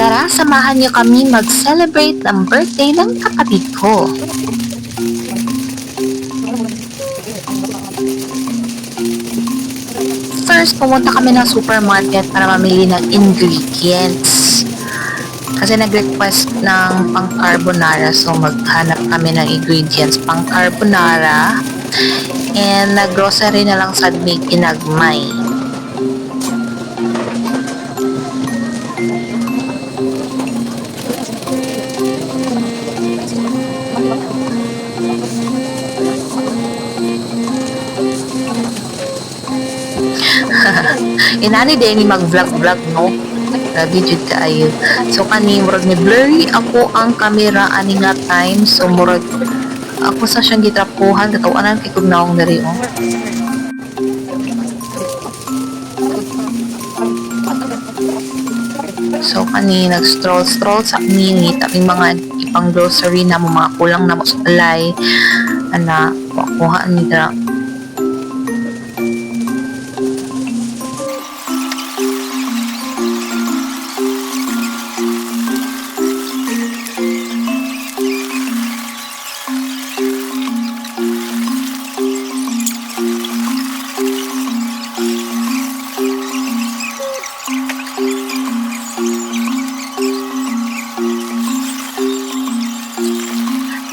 Tara, samahan niyo kami mag-celebrate ng birthday ng kapatid ko. First, pumunta kami ng supermarket para mamili ng ingredients. Kasi nag-request ng pang-carbonara, so maghanap kami ng ingredients pang-carbonara. And nag-grocery na lang sa may ginagmay. Inani din ni mag-vlog-vlog, no? Grabe jud kaayo. So kani murag ni blurry ako ang camera ani nga time, so murag ako sa siyang gitrapuhan katawanan kay kung naong diri, oh. So kani nag-stroll sa mini taping mga ipang grocery na mo, mga kulang na mo sa palay ana kuha ni dira.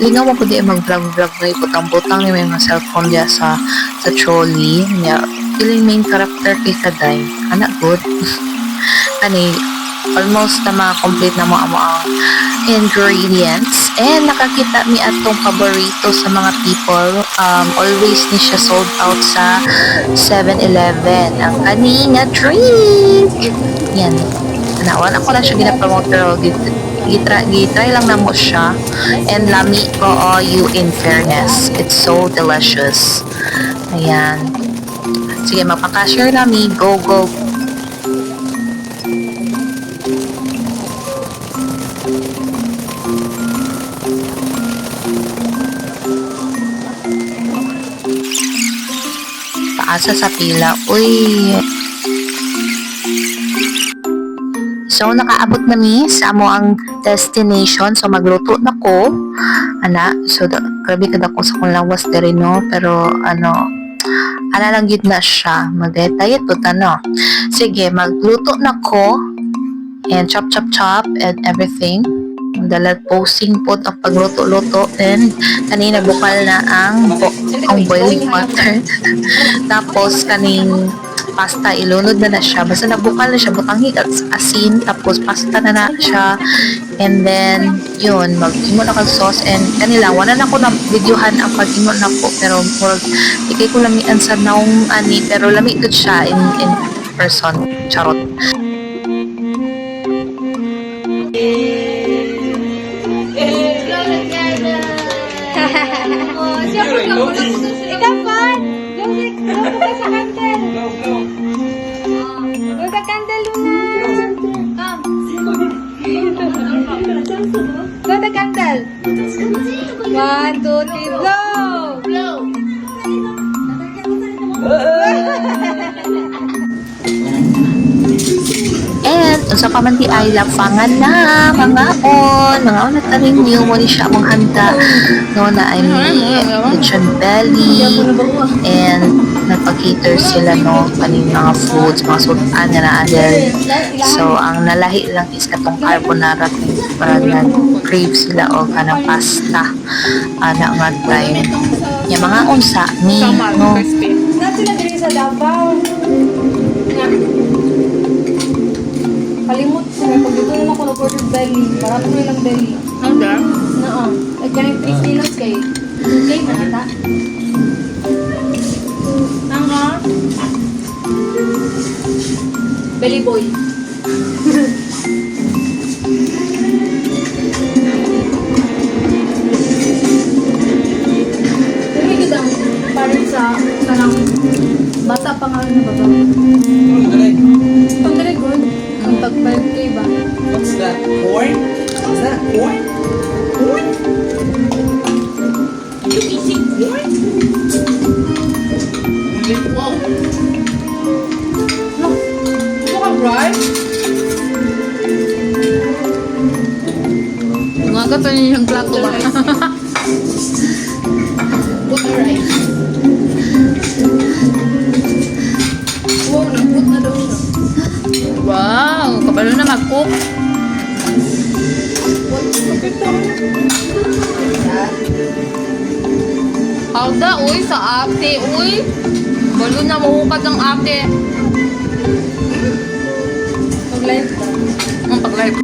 Lingaw ako di mag-vlog-vlog na iputang-putang ni may mga cellphone diya sa trolley niya. Feeling main character kay Kaday. Anak good. Kani, almost na complete na mo ang ingredients. And nakakita mi atong paborito sa mga people. Always ni siya sold out sa 7-Eleven. Ang kani nga drink. Yan. Nawan ako na siya gina-promote pero gitry lang na mo siya, and lami ko you in fairness, it's so delicious. Ayan, sige magpaka-share nami, go. Paasa sa pila, uy. So, nakaabot na mi sa amo ang destination. So, magluto na ko. Ana, so, grabe kada ko sa kong lawas diri, no? Pero, ana lang yun na siya. Mag-detay ito, no? Sige, magluto na ko. And chop and everything. Dalat posing po ang pagluto-luto. And, kanina bukal na ang boiling water. Tapos, kaning pasta, ilunod na siya. Basta nabukal na siya, butang higat asin, tapos pasta na siya. And then, yun, mag-imo na kag-sauce. And kanila, wala na ko na videohan ang pag-imo na ko. Pero, ikay ko lamian sa naong ani, pero lamig good siya in person. Charot. Ikaw pa! Go ka sa candle! Go sa candle, Luna! Go the candle! 1, 2, 3, blow! And, unsa pa man di ay lapangan na mga on na tanin niyo mo ni siya mong handa no na ay lechon belly, and nagpa-cater sila no kaning mga foods, mga sultan na adel. So ang nalahi lang is katong carbonara, para nag-crave sila o kanang pasta ana nga time yung mga unsa ni no. Sila diri sa Davao. Kalimut ko, pag dito naman ako na-order belly, barato na lang belly. Ang dam? Oo. Ganang 3 kilos kay na ata. Ang belly boy. Dili gid ang parin sa kanang bata pa nga na baba. Ang dali good. Ang tag-5K ba? What's that? Corn? Is that corn? Corn? You eating corn? Wow. No. Ito kang rice? Agad pa niya yung plato ba? Put the rice. Wow, nag-put na daw siya. Wow, kabalo na mag-cook. Alda, uy, sa ate, uy. Balo na mahukad ang ate. Mag-live ka. Ang pag-live.